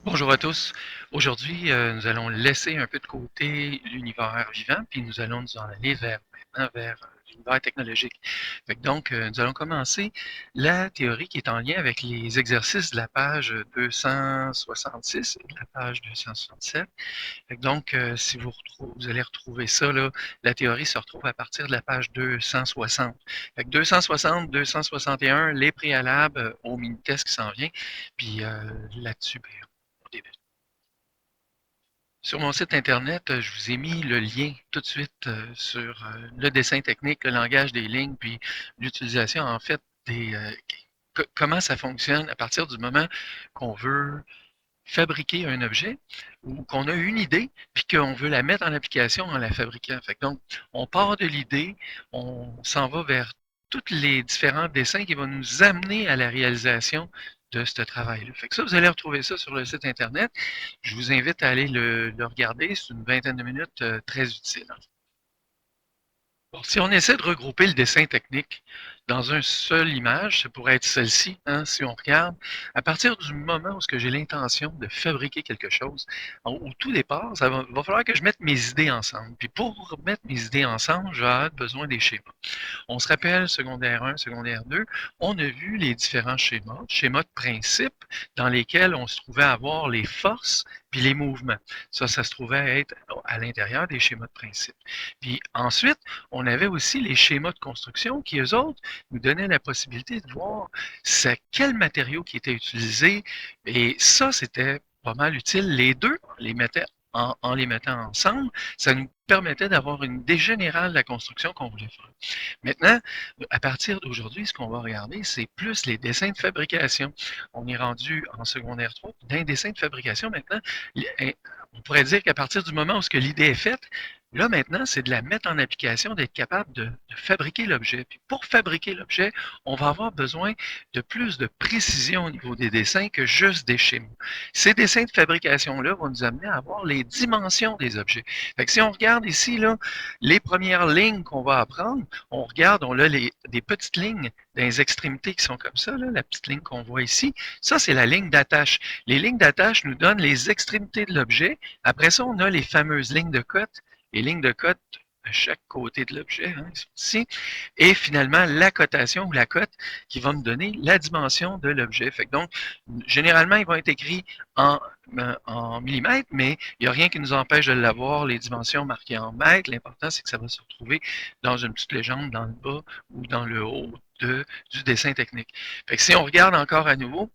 Bonjour à tous. Aujourd'hui, nous allons laisser un peu de côté l'univers vivant, puis nous allons nous en aller vers l'univers technologique. Nous allons commencer la théorie qui est en lien avec les exercices de la page 266 et de la page 267. Si vous allez retrouver ça, là, la théorie se retrouve à partir de la page 260. 260, 261, les préalables au mini-test qui s'en vient. Puis là-dessus, ben, on débute. Sur mon site internet, je vous ai mis le lien tout de suite sur le dessin technique, le langage des lignes, puis l'utilisation en fait comment ça fonctionne à partir du moment qu'on veut fabriquer un objet ou qu'on a une idée puis qu'on veut la mettre en application en la fabriquant. On part de l'idée, on s'en va vers tous les différents dessins qui vont nous amener à la réalisation de ce travail-là. Fait que ça, vous allez retrouver ça sur le site internet. Je vous invite à aller le regarder. C'est une vingtaine de minutes très utile. Bon, si on essaie de regrouper le dessin technique dans une seule image, ça pourrait être celle-ci, hein, si on regarde, à partir du moment où j'ai l'intention de fabriquer quelque chose, au tout départ, va falloir que je mette mes idées ensemble. Puis pour mettre mes idées ensemble, je vais avoir besoin des schémas. On se rappelle, secondaire 1, secondaire 2, on a vu les différents schémas de principe dans lesquels on se trouvait à avoir les forces puis les mouvements. Ça se trouvait être à l'intérieur des schémas de principe. Puis ensuite, on avait aussi les schémas de construction qui, eux autres, nous donnaient la possibilité de voir c'est quel matériau qui était utilisé. Et ça, c'était pas mal utile. Les deux, on les mettait en les mettant ensemble, ça nous permettait d'avoir une idée générale de la construction qu'on voulait faire. Maintenant, à partir d'aujourd'hui, ce qu'on va regarder, c'est plus les dessins de fabrication. On est rendu en secondaire 3 d'un dessin de fabrication maintenant. On pourrait dire qu'à partir du moment où l'idée est faite, là maintenant, c'est de la mettre en application, d'être capable de fabriquer l'objet. Puis pour fabriquer l'objet, on va avoir besoin de plus de précision au niveau des dessins que juste des schémas. Ces dessins de fabrication-là vont nous amener à avoir les dimensions des objets. Fait que si on regarde ici, là, les premières lignes qu'on va apprendre, on regarde, on a des petites lignes dans les extrémités qui sont comme ça, là, la petite ligne qu'on voit ici. Ça, c'est la ligne d'attache. Les lignes d'attache nous donnent les extrémités de l'objet. Après ça, on a les fameuses lignes de cote. Les lignes de cote à chaque côté de l'objet, hein, ici. Et finalement, la cotation ou la cote qui va me donner la dimension de l'objet. Généralement, ils vont être écrits en millimètres, mais il n'y a rien qui nous empêche de l'avoir, les dimensions marquées en mètres. L'important, c'est que ça va se retrouver dans une petite légende dans le bas ou dans le haut du dessin technique. Fait que si on regarde encore à nouveau,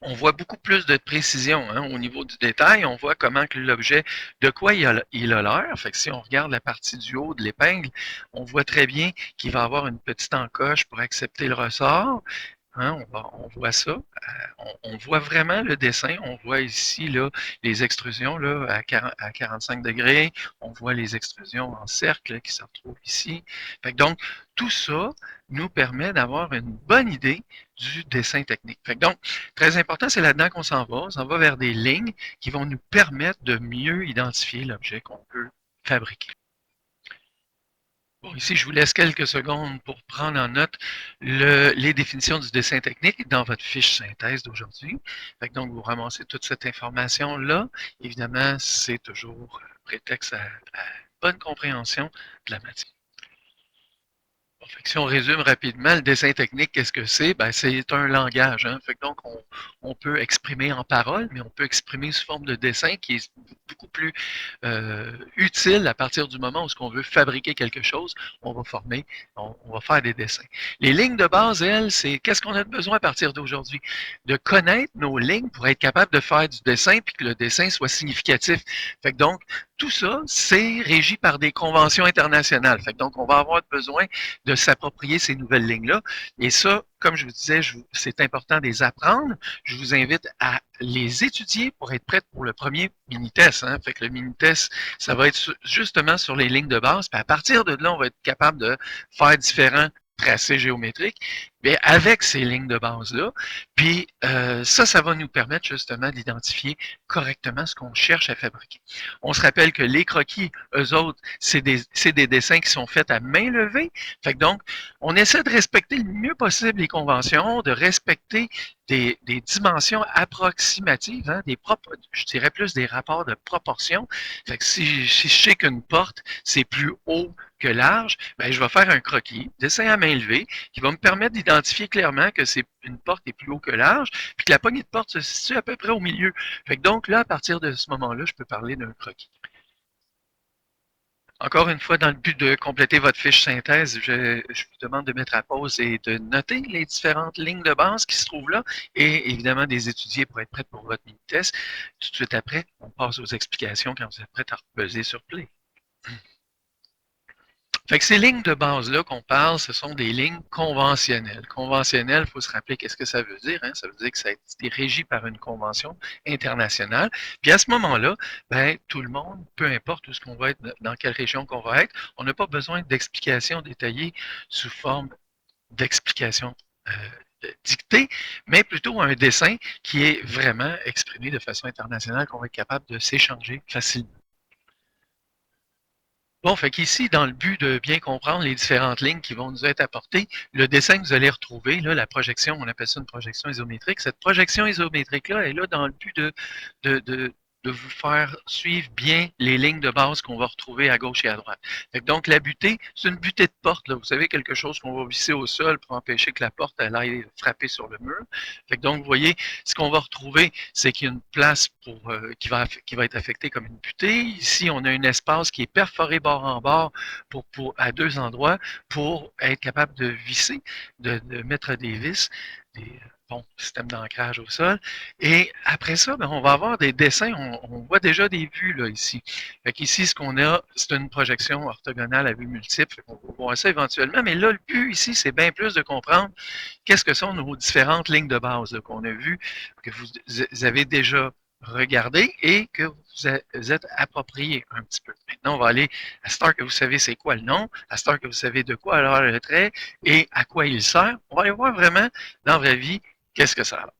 on voit beaucoup plus de précision hein, au niveau du détail. On voit comment que l'objet, de quoi il a l'air. Fait que si on regarde la partie du haut de l'épingle, on voit très bien qu'il va avoir une petite encoche pour accepter le ressort. Hein, on voit ça. On voit vraiment le dessin. On voit ici là, les extrusions là, à 45 degrés. On voit les extrusions en cercle là, qui se retrouvent ici. Tout ça nous permet d'avoir une bonne idée du dessin technique. Très important, c'est là-dedans qu'on s'en va. On s'en va vers des lignes qui vont nous permettre de mieux identifier l'objet qu'on peut fabriquer. Bon, ici, je vous laisse quelques secondes pour prendre en note les définitions du dessin technique dans votre fiche synthèse d'aujourd'hui. Donc, vous ramassez toute cette information-là. Évidemment, c'est toujours prétexte à bonne compréhension de la matière. Bon, si on résume rapidement, le dessin technique, qu'est-ce que c'est? Ben, c'est un langage. Hein? On peut exprimer en parole, mais on peut exprimer sous forme de dessin qui est beaucoup plus utile à partir du moment où on veut fabriquer quelque chose. On va former, on va faire des dessins. Les lignes de base, elles, c'est qu'est-ce qu'on a besoin à partir d'aujourd'hui? De connaître nos lignes pour être capable de faire du dessin puis que le dessin soit significatif. Tout ça, c'est régi par des conventions internationales. On va avoir besoin de s'approprier ces nouvelles lignes-là. Et ça, comme je vous disais, c'est important de les apprendre. Je vous invite à les étudier pour être prête pour le premier mini-test. Hein. Le mini-test, ça va être justement sur les lignes de base. Puis à partir de là, on va être capable de faire différents tracé géométrique, mais avec ces lignes de base-là. Puis ça va nous permettre justement d'identifier correctement ce qu'on cherche à fabriquer. On se rappelle que les croquis, eux autres, c'est des dessins qui sont faits à main levée. Fait que donc, on essaie de respecter le mieux possible les conventions, de respecter des dimensions approximatives, hein, je dirais plus des rapports de proportion. Fait que si je sais qu'une porte, c'est plus haut que large, ben, je vais faire un croquis, dessin à main levée, qui va me permettre d'identifier clairement que c'est une porte est plus haut que large, puis que la poignée de porte se situe à peu près au milieu. Fait que donc là, à partir de ce moment-là, je peux parler d'un croquis. Encore une fois, dans le but de compléter votre fiche synthèse, je vous demande de mettre à pause et de noter les différentes lignes de base qui se trouvent là et évidemment des étudier pour être prêts pour votre mini-test. Tout de suite après, on passe aux explications quand vous êtes prêts à repeser sur Play. Fait que ces lignes de base-là qu'on parle, ce sont des lignes conventionnelles. Conventionnelles, il faut se rappeler qu'est-ce que ça veut dire. Hein? Ça veut dire que ça a été régi par une convention internationale. Puis à ce moment-là, ben, tout le monde, peu importe où ce qu'on va être, dans quelle région qu'on va être, on n'a pas besoin d'explications détaillées sous forme d'explications dictées, mais plutôt un dessin qui est vraiment exprimé de façon internationale, qu'on va être capable de s'échanger facilement. Bon, fait qu'ici, dans le but de bien comprendre les différentes lignes qui vont nous être apportées, le dessin que vous allez retrouver, là, la projection, on appelle ça une projection isométrique. Cette projection isométrique-là est là dans le but de, de, de vous faire suivre bien les lignes de base qu'on va retrouver à gauche et à droite. Fait que donc, la butée, c'est une butée de porte. Là. Vous savez, quelque chose qu'on va visser au sol pour empêcher que la porte elle aille frapper sur le mur. Fait que donc, vous voyez, ce qu'on va retrouver, c'est qu'il y a une place qui va être affectée comme une butée. Ici, on a un espace qui est perforé bord en bord à deux endroits pour être capable de visser, de mettre des vis, des systèmes d'ancrage au sol. Et après ça, ben, on va avoir des dessins. On voit déjà des vues là, ici. Fait qu'ici, ce qu'on a, c'est une projection orthogonale à vue multiple. On va voir ça éventuellement. Mais là, le but ici, c'est bien plus de comprendre qu'est-ce que sont nos différentes lignes de base qu'on a vues, que vous avez déjà regardé et que vous êtes approprié un petit peu. Maintenant, on va aller à cette heure que vous savez c'est quoi le nom, à cette heure que vous savez de quoi alors le trait et à quoi il sert. On va aller voir vraiment dans la vraie vie qu'est-ce que ça a.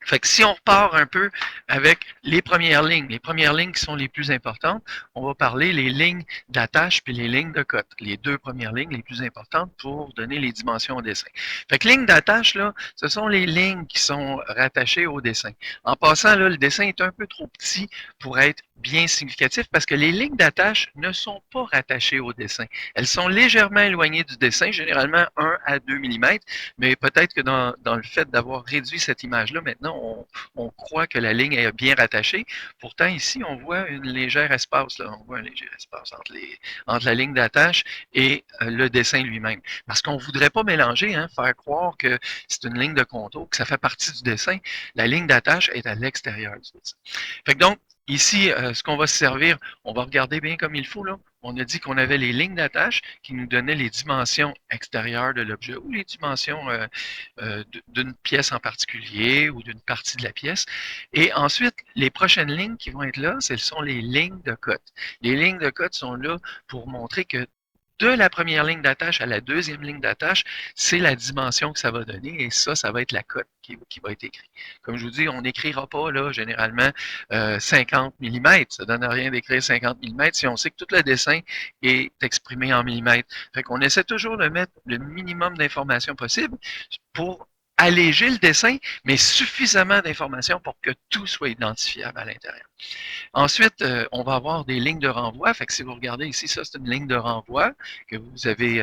Fait que si on repart un peu avec les premières lignes qui sont les plus importantes, on va parler les lignes d'attache puis les lignes de cote, les deux premières lignes les plus importantes pour donner les dimensions au dessin. Fait que lignes d'attache, là, ce sont les lignes qui sont rattachées au dessin. En passant, là, le dessin est un peu trop petit pour être bien significatif parce que les lignes d'attache ne sont pas rattachées au dessin. Elles sont légèrement éloignées du dessin, généralement 1 à 2 mm, mais peut-être que dans le fait d'avoir réduit cette image-là, maintenant, on croit que la ligne est bien rattachée. Pourtant, ici, on voit un léger espace. Là. On voit un léger espace entre la ligne d'attache et le dessin lui-même. Parce qu'on ne voudrait pas mélanger, hein, faire croire que c'est une ligne de contour, que ça fait partie du dessin. La ligne d'attache est à l'extérieur du dessin. Fait que donc, ici, ce qu'on va se servir, on va regarder bien comme il faut. Là. On a dit qu'on avait les lignes d'attache qui nous donnaient les dimensions extérieures de l'objet ou les dimensions d'une pièce en particulier ou d'une partie de la pièce. Et ensuite, les prochaines lignes qui vont être là, ce sont les lignes de cote. Les lignes de cote sont là pour montrer que de la première ligne d'attache à la deuxième ligne d'attache, c'est la dimension que ça va donner et ça va être la cote qui va être écrite. Comme je vous dis, on n'écrira pas là généralement 50 mm. Ça ne donne rien d'écrire 50 mm si on sait que tout le dessin est exprimé en millimètres. Fait qu'on essaie toujours de mettre le minimum d'informations possible pour alléger le dessin, mais suffisamment d'informations pour que tout soit identifiable à l'intérieur. Ensuite, on va avoir des lignes de renvoi. Fait que si vous regardez ici, ça, c'est une ligne de renvoi que vous avez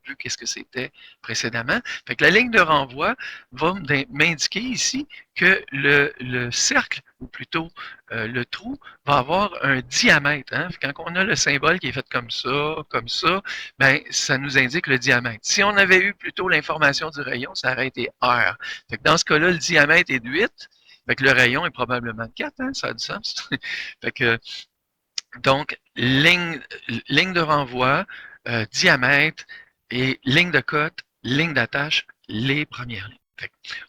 vu qu'est-ce que c'était précédemment. Fait que la ligne de renvoi va m'indiquer ici que le cercle, ou plutôt le trou, va avoir un diamètre. Hein? Quand on a le symbole qui est fait comme ça, ben, ça nous indique le diamètre. Si on avait eu plutôt l'information du rayon, ça aurait été R. Fait que dans ce cas-là, le diamètre est de 8. Fait que le rayon est probablement de 4, hein, ça a du sens. Fait que, donc, ligne de renvoi, diamètre et ligne de cote, ligne d'attache, les premières lignes.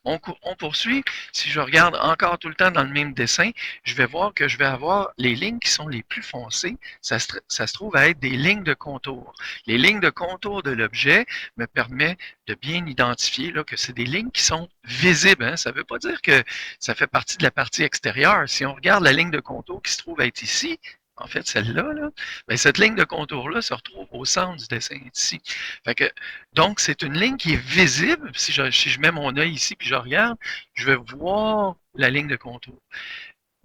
On poursuit. Si je regarde encore tout le temps dans le même dessin, je vais voir que je vais avoir les lignes qui sont les plus foncées. Ça se trouve à être des lignes de contour. Les lignes de contour de l'objet me permettent de bien identifier là, que c'est des lignes qui sont visibles. Hein. Ça ne veut pas dire que ça fait partie de la partie extérieure. Si on regarde la ligne de contour qui se trouve à être ici, en fait, celle-là, là, ben, cette ligne de contour-là se retrouve au centre du dessin ici. Fait que, donc, c'est une ligne qui est visible. Si je mets mon œil ici puis je regarde, je vais voir la ligne de contour.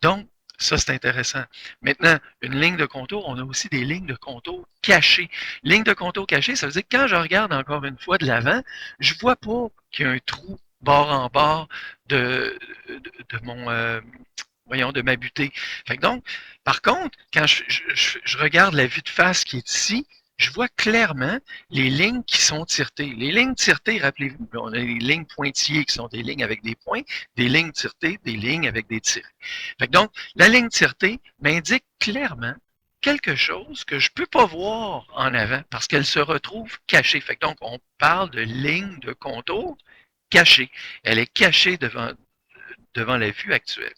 Donc, ça, c'est intéressant. Maintenant, une ligne de contour, on a aussi des lignes de contour cachées. Ligne de contour cachée, ça veut dire que quand je regarde encore une fois de l'avant, je ne vois pas qu'il y a un trou bord en bord de mon, voyons, de ma butée. Fait que donc, par contre, quand je regarde la vue de face qui est ici, je vois clairement les lignes qui sont tiretées. Les lignes tiretées, rappelez-vous, on a les lignes pointillées qui sont des lignes avec des points, des lignes tiretées, des lignes avec des tirets. Fait que donc, la ligne tiretée m'indique clairement quelque chose que je ne peux pas voir en avant parce qu'elle se retrouve cachée. Fait que donc, on parle de ligne de contour cachée. Elle est cachée devant la vue actuelle.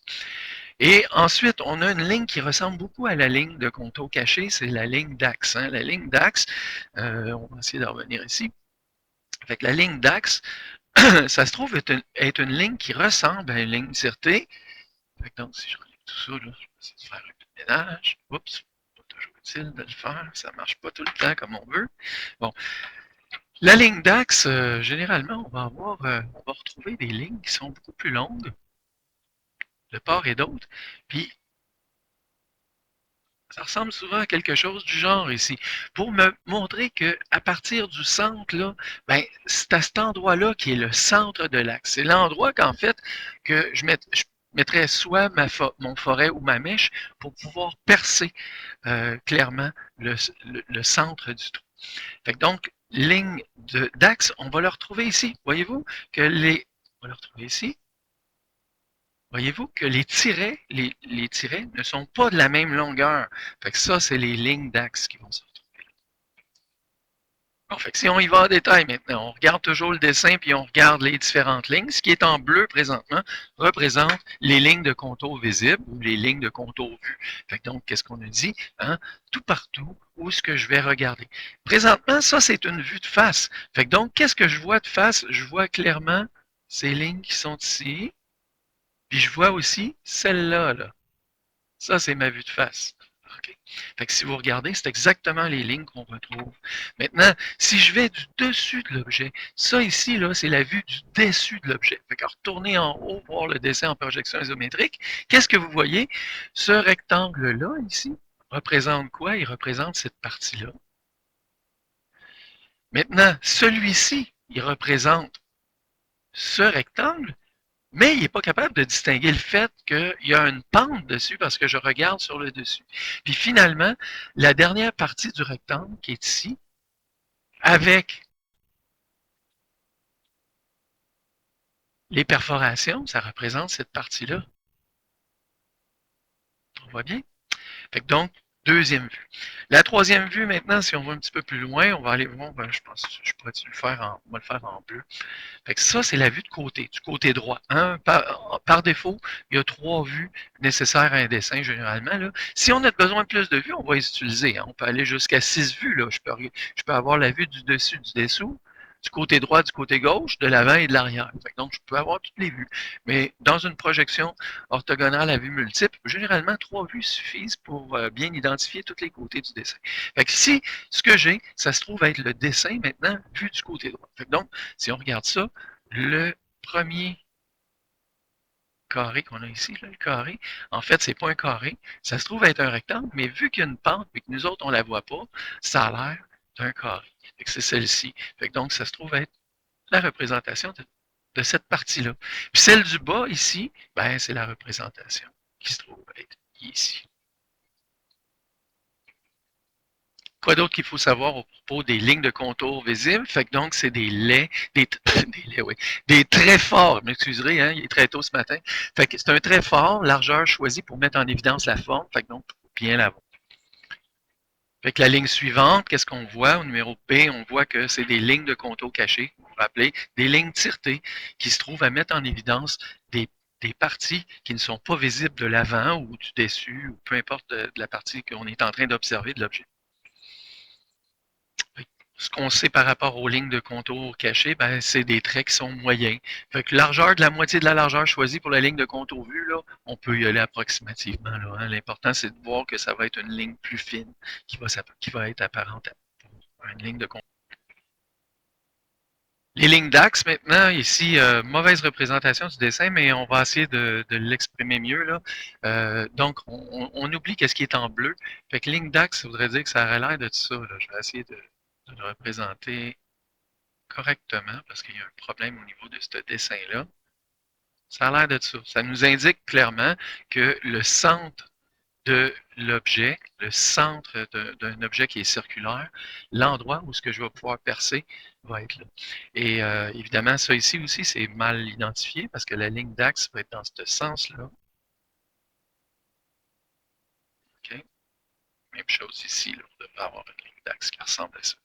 Et ensuite, on a une ligne qui ressemble beaucoup à la ligne de contour caché, c'est la ligne d'axe. Hein. La ligne d'axe, on va essayer de revenir ici. Fait que la ligne d'axe, ça se trouve être une ligne qui ressemble à une ligne tiretée. Fait que donc, si je relève tout ça, là, je vais essayer de faire un peu de ménage. Oups, pas toujours utile de le faire, ça ne marche pas tout le temps comme on veut. Bon, la ligne d'axe, généralement, on va retrouver des lignes qui sont beaucoup plus longues de part et d'autre. Puis ça ressemble souvent à quelque chose du genre ici. Pour me montrer que à partir du centre, là, ben, c'est à cet endroit-là qui est le centre de l'axe. C'est l'endroit qu'en fait, que je mettrais soit mon forêt ou ma mèche pour pouvoir percer clairement le centre du trou. Fait que donc, ligne d'axe, on va le retrouver ici. Voyez-vous que on va le retrouver ici. Voyez-vous que les tirets ne sont pas de la même longueur. Fait que ça, c'est les lignes d'axe qui vont se retrouver. Bon, fait que si on y va en détail maintenant, on regarde toujours le dessin puis on regarde les différentes lignes. Ce qui est en bleu présentement représente les lignes de contour visibles ou les lignes de contour vues. Fait que donc, qu'est-ce qu'on a dit? Hein? Tout partout où est-ce que je vais regarder. Présentement, ça, c'est une vue de face. Fait que donc, qu'est-ce que je vois de face? Je vois clairement ces lignes qui sont ici. Puis je vois aussi celle-là, là. Ça, c'est ma vue de face. Okay. Fait que si vous regardez, c'est exactement les lignes qu'on retrouve. Maintenant, si je vais du dessus de l'objet, ça ici, là, c'est la vue du dessus de l'objet. Fait que retournez en haut, voir le dessin en projection isométrique. Qu'est-ce que vous voyez? Ce rectangle-là, ici, représente quoi? Il représente cette partie-là. Maintenant, celui-ci, il représente ce rectangle, mais il n'est pas capable de distinguer le fait qu'il y a une pente dessus parce que je regarde sur le dessus. Puis finalement, la dernière partie du rectangle qui est ici, avec les perforations, ça représente cette partie-là. On voit bien? Fait que donc, deuxième vue. La troisième vue, maintenant, si on va un petit peu plus loin, on va aller voir, ben, je pense que je pourrais le faire on va le faire en bleu. Fait que ça, c'est la vue de côté, du côté droit. Hein? Par défaut, il y a 3 vues nécessaires à un dessin, généralement. Là. Si on a besoin de plus de vues, on va les utiliser. Hein? On peut aller jusqu'à 6 vues. Là. Je peux avoir la vue du dessus, du dessous, du côté droit, du côté gauche, de l'avant et de l'arrière. Donc, je peux avoir toutes les vues. Mais dans une projection orthogonale à vue multiple, généralement, 3 vues suffisent pour bien identifier tous les côtés du dessin. Fait que si ce que j'ai, ça se trouve être le dessin maintenant vu du côté droit. Fait que donc, si on regarde ça, le premier carré qu'on a ici, là, le carré, en fait, c'est pas un carré. Ça se trouve être un rectangle, mais vu qu'il y a une pente et que nous autres, on la voit pas, ça a l'air d'un carré. Fait que c'est celle-ci. Fait que donc, ça se trouve être la représentation de cette partie-là. Puis celle du bas, ici, ben, c'est la représentation qui se trouve être ici. Quoi d'autre qu'il faut savoir au propos des lignes de contour visibles? Fait que donc, c'est des laits, des laits, oui, des traits forts. M'excuserez, hein, il est très tôt ce matin. Fait que c'est un trait fort, largeur choisie pour mettre en évidence la forme. Fait que donc, bien la voir. Fait que la ligne suivante, qu'est-ce qu'on voit? Au numéro B, on voit que c'est des lignes de contour cachées. pourrait appeler des lignes tiretées, qui se trouvent à mettre en évidence des parties qui ne sont pas visibles de l'avant ou du dessus, ou peu importe de la partie qu'on est en train d'observer de l'objet. Ce qu'on sait par rapport aux lignes de contour cachées, ben, c'est des traits qui sont moyens. Fait que largeur de la moitié de la largeur choisie pour la ligne de contour vue, là, on peut y aller approximativement. Là, hein. L'important, c'est de voir que ça va être une ligne plus fine qui va être apparente à une ligne de contour. Les lignes d'axe, maintenant, ici, mauvaise représentation du dessin, mais on va essayer de l'exprimer mieux. Là. Donc, on oublie qu'est-ce qui est en bleu. Fait que ligne d'axe, ça voudrait dire que ça aurait l'air de ça. Là. Je vais essayer de le représenter correctement parce qu'il y a un problème au niveau de ce dessin-là. Ça a l'air de ça. Ça nous indique clairement que le centre de l'objet, le centre d'un objet qui est circulaire, l'endroit où ce que je vais pouvoir percer va être là. Et évidemment, ça ici aussi, c'est mal identifié parce que la ligne d'axe va être dans ce sens-là. Okay. Même chose ici, là, on devrait avoir une ligne d'axe qui ressemble à ça.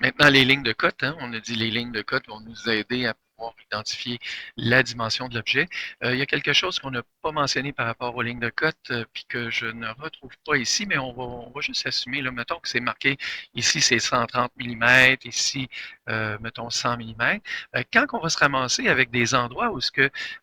Maintenant, les lignes de cote, hein, on a dit les lignes de cote vont nous aider à pouvoir identifier la dimension de l'objet. Il y a quelque chose qu'on n'a pas mentionné par rapport aux lignes de cote, puis que je ne retrouve pas ici, mais on va juste assumer, là, mettons que c'est marqué ici, c'est 130 mm, ici, mettons 100 mm. Quand on va se ramasser avec des endroits où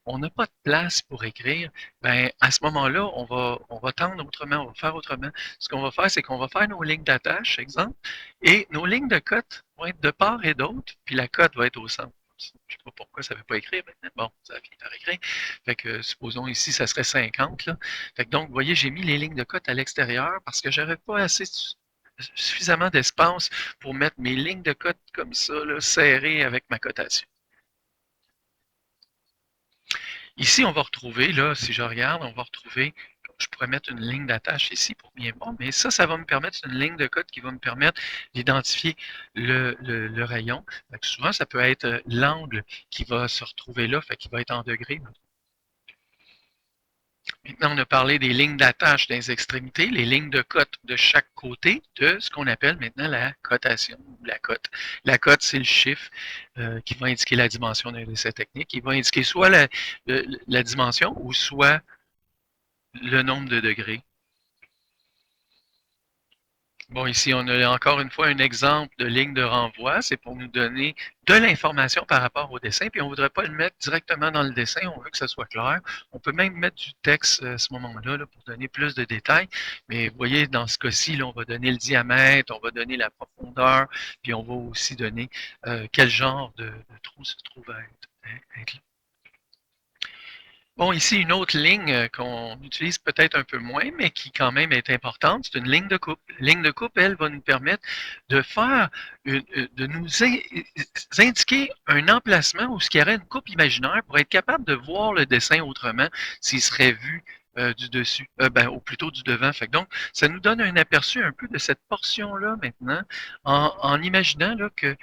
on n'a pas de place pour écrire, ben, à ce moment-là, on va tendre autrement, on va faire autrement. Ce qu'on va faire, c'est qu'on va faire nos lignes d'attache, exemple, et nos lignes de cote vont être de part et d'autre, puis la cote va être au centre. Je ne sais pas pourquoi ça ne veut pas écrire maintenant. Bon, ça a fini par écrire. Fait que supposons ici, ça serait 50. Là. Fait que donc, vous voyez, j'ai mis les lignes de cote à l'extérieur parce que j'avais pas assez suffisamment d'espace pour mettre mes lignes de cote comme ça, là, serrées avec ma cotation. Ici, on va retrouver, là, si je regarde, on va retrouver, je pourrais mettre une ligne d'attache ici pour bien voir, mais ça va me permettre une ligne de code qui va me permettre d'identifier le rayon. Souvent, ça peut être l'angle qui va se retrouver là, qui va être en degrés. Maintenant, on a parlé des lignes d'attache des extrémités, les lignes de cote de chaque côté de ce qu'on appelle maintenant la cotation ou la cote. La cote, c'est le chiffre qui va indiquer la dimension d'un essai technique. Il va indiquer soit la dimension ou soit le nombre de degrés. Bon, ici, on a encore une fois un exemple de ligne de renvoi. C'est pour nous donner de l'information par rapport au dessin. Puis on ne voudrait pas le mettre directement dans le dessin. On veut que ça soit clair. On peut même mettre du texte à ce moment-là là, pour donner plus de détails. Mais vous voyez, dans ce cas-ci, on va donner le diamètre, on va donner la profondeur, puis on va aussi donner quel genre de trou se trouve à être là. Bon, ici, une autre ligne qu'on utilise peut-être un peu moins, mais qui quand même est importante, c'est une ligne de coupe. La ligne de coupe, elle, va nous permettre de faire, de nous indiquer un emplacement où il y aurait une coupe imaginaire pour être capable de voir le dessin autrement s'il serait vu du dessus, ou plutôt du devant. Fait que donc, ça nous donne un aperçu un peu de cette portion-là maintenant, en imaginant là, que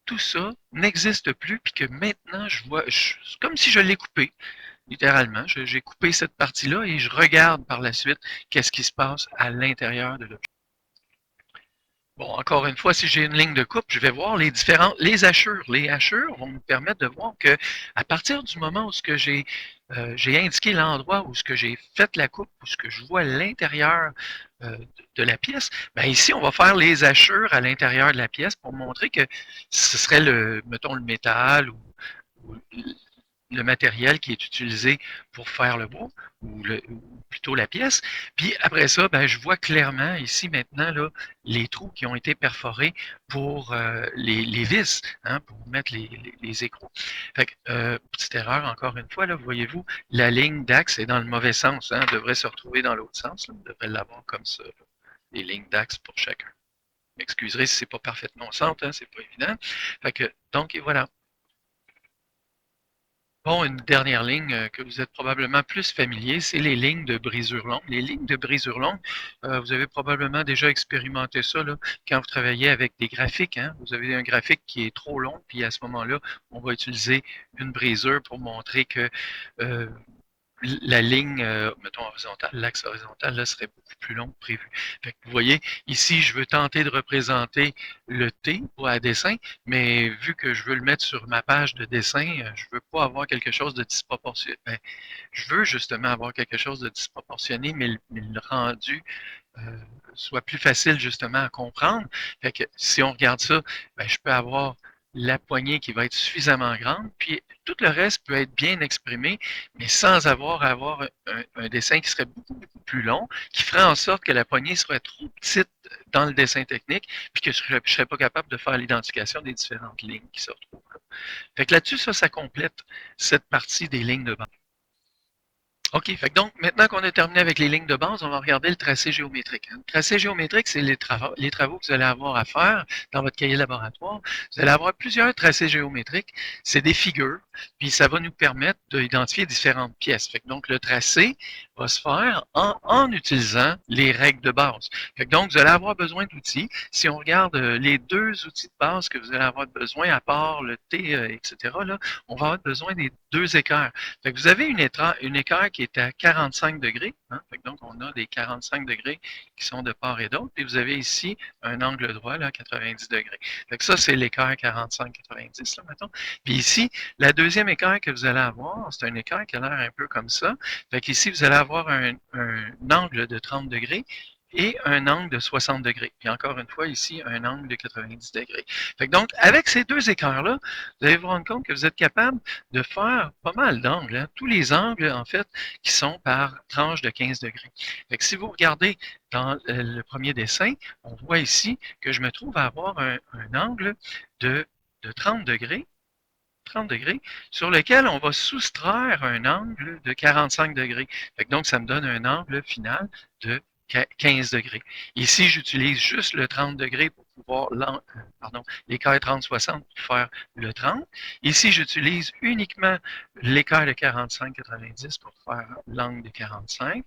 tout ça n'existe plus, puis que maintenant, c'est comme si je l'ai coupé. Littéralement, j'ai coupé cette partie-là et je regarde par la suite qu'est-ce qui se passe à l'intérieur de l'objet. Bon, encore une fois, si j'ai une ligne de coupe, je vais voir les hachures. Les hachures vont me permettre de voir que à partir du moment où j'ai indiqué l'endroit où ce que j'ai fait la coupe, où ce que je vois l'intérieur de la pièce, ben ici, on va faire les hachures à l'intérieur de la pièce pour montrer que ce serait mettons, le métal ou le matériel qui est utilisé pour faire le bois, ou plutôt la pièce. Puis après ça, ben, je vois clairement ici maintenant là, les trous qui ont été perforés pour les vis, hein, pour mettre les écrous. Fait que, petite erreur encore une fois, là, voyez-vous, la ligne d'axe est dans le mauvais sens. Hein, elle devrait se retrouver dans l'autre sens. Là, on devrait l'avoir comme ça, là, les lignes d'axe pour chacun. M'excuserez si c'est pas parfaitement au centre, hein, c'est pas évident. Fait que, donc, et voilà. Bon, une dernière ligne que vous êtes probablement plus familier, c'est les lignes de brisure longue. Les lignes de brisure longue, vous avez probablement déjà expérimenté ça là, quand vous travaillez avec des graphiques. Hein. Vous avez un graphique qui est trop long, puis à ce moment-là, on va utiliser une brisure pour montrer que la ligne, mettons horizontale, l'axe horizontal, là, serait beaucoup plus long que prévu. Fait que vous voyez, ici, je veux tenter de représenter le T pour un dessin, mais vu que je veux le mettre sur ma page de dessin, je veux pas avoir quelque chose de disproportionné. Ben, je veux justement avoir quelque chose de disproportionné, mais le rendu euh, soit plus facile justement à comprendre. Fait que si on regarde ça, ben, je peux avoir la poignée qui va être suffisamment grande, puis tout le reste peut être bien exprimé, mais sans avoir à avoir un dessin qui serait beaucoup, beaucoup plus long, qui ferait en sorte que la poignée serait trop petite dans le dessin technique, puis que je ne serais pas capable de faire l'identification des différentes lignes qui se retrouvent là. Fait que là-dessus, ça complète cette partie des lignes de base. OK, fait que donc maintenant qu'on a terminé avec les lignes de base, on va regarder le tracé géométrique. Le tracé géométrique, c'est les travaux que vous allez avoir à faire dans votre cahier laboratoire. Vous allez avoir plusieurs tracés géométriques. C'est des figures, puis ça va nous permettre d'identifier différentes pièces. Fait que donc le tracé va se faire en utilisant les règles de base. Fait que donc vous allez avoir besoin d'outils. Si on regarde les deux outils de base que vous allez avoir besoin, à part le T, etc., là, on va avoir besoin des deux équerres. Fait que vous avez une équerre qui est à 45 degrés. Hein? Fait que donc, on a des 45 degrés qui sont de part et d'autre. Puis vous avez ici un angle droit, là, 90 degrés. Fait que ça, c'est l'équerre 45-90, là, mettons. Puis ici, la deuxième équerre que vous allez avoir, c'est un équerre qui a l'air un peu comme ça. Fait qu'ici, vous allez avoir un angle de 30 degrés et un angle de 60 degrés. Puis encore une fois, ici, un angle de 90 degrés. Fait que donc, avec ces deux équerres-là, vous allez vous rendre compte que vous êtes capable de faire pas mal d'angles. Hein? Tous les angles, en fait, qui sont par tranche de 15 degrés. Fait que si vous regardez dans le premier dessin, on voit ici que je me trouve à avoir un angle de 30 degrés 30 degrés, sur lequel on va soustraire un angle de 45 degrés. Fait que donc, ça me donne un angle final de 15 degrés. Ici, j'utilise juste le 30 degrés pour pouvoir l'équerre 30-60 pour faire le 30. Ici, j'utilise uniquement l'équerre de 45-90 pour faire l'angle de 45.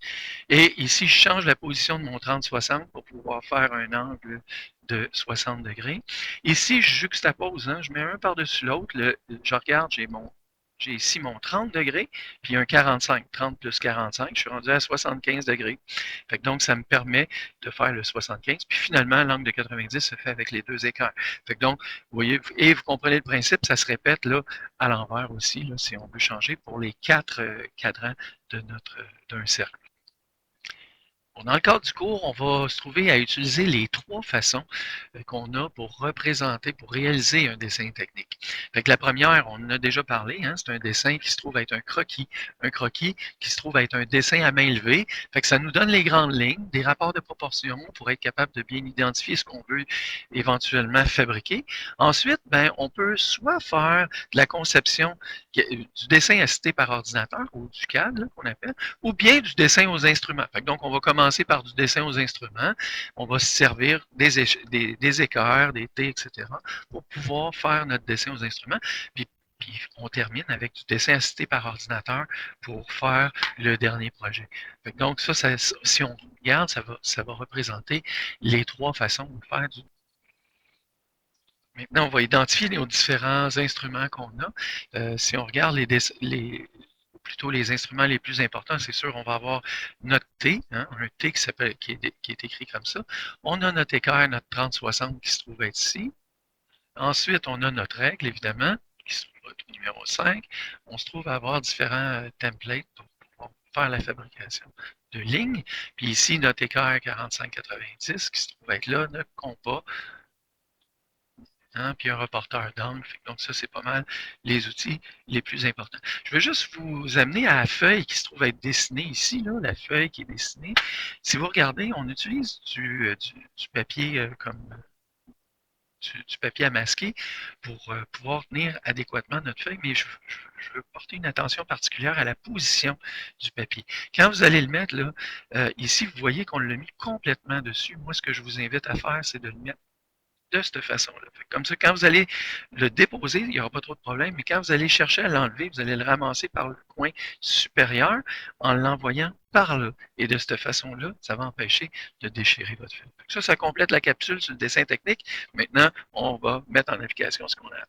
Et ici, je change la position de mon 30-60 pour pouvoir faire un angle de 60 degrés. Ici, je juxtapose, hein, je mets un par-dessus l'autre. Je regarde, j'ai ici mon 30 degrés, puis un 45, 30 plus 45, je suis rendu à 75 degrés. Fait que donc, ça me permet de faire le 75, puis finalement, l'angle de 90 se fait avec les deux équerres. Fait que donc, vous voyez, et vous comprenez le principe, ça se répète là à l'envers aussi, là, si on veut changer pour les quatre cadrans d'un cercle. Bon, dans le cadre du cours, on va se trouver à utiliser les trois façons qu'on a pour représenter, pour réaliser un dessin technique. Fait que la première, on en a déjà parlé, hein, c'est un dessin qui se trouve à être un croquis. Un croquis qui se trouve à être un dessin à main levée. Fait que ça nous donne les grandes lignes, des rapports de proportion pour être capable de bien identifier ce qu'on veut éventuellement fabriquer. Ensuite, ben, on peut soit faire de la conception du dessin assisté par ordinateur ou du CAD qu'on appelle, ou bien du dessin aux instruments. Fait que donc, on va commencer par du dessin aux instruments. On va se servir des équerres, des T, etc. pour pouvoir faire notre dessin aux instruments. Puis on termine avec du dessin assisté par ordinateur pour faire le dernier projet. Fait que donc, si on regarde, ça va représenter les trois façons de faire du. Maintenant, on va identifier nos différents instruments qu'on a. Si on regarde plutôt les instruments les plus importants, c'est sûr, on va avoir notre T, hein, un T qui est écrit comme ça. On a notre équerre, notre 30-60 qui se trouve être ici. Ensuite, on a notre règle, évidemment, qui se trouve être au numéro 5. On se trouve à avoir différents templates pour pouvoir faire la fabrication de lignes. Puis ici, notre équerre 45-90 qui se trouve être là, notre compas, hein, puis un reporter d'angle. Donc ça, c'est pas mal les outils les plus importants. Je veux juste vous amener à la feuille qui se trouve être dessinée ici, là, la feuille qui est dessinée. Si vous regardez, on utilise du papier comme du papier à masquer pour pouvoir tenir adéquatement notre feuille, mais je veux porter une attention particulière à la position du papier. Quand vous allez le mettre, là, ici, vous voyez qu'on l'a mis complètement dessus. Moi, ce que je vous invite à faire, c'est de le mettre de cette façon-là. Comme ça, quand vous allez le déposer, il n'y aura pas trop de problème, mais quand vous allez chercher à l'enlever, vous allez le ramasser par le coin supérieur en l'envoyant par là. Et de cette façon-là, ça va empêcher de déchirer votre feuille. Ça complète la capsule sur le dessin technique. Maintenant, on va mettre en application ce qu'on a.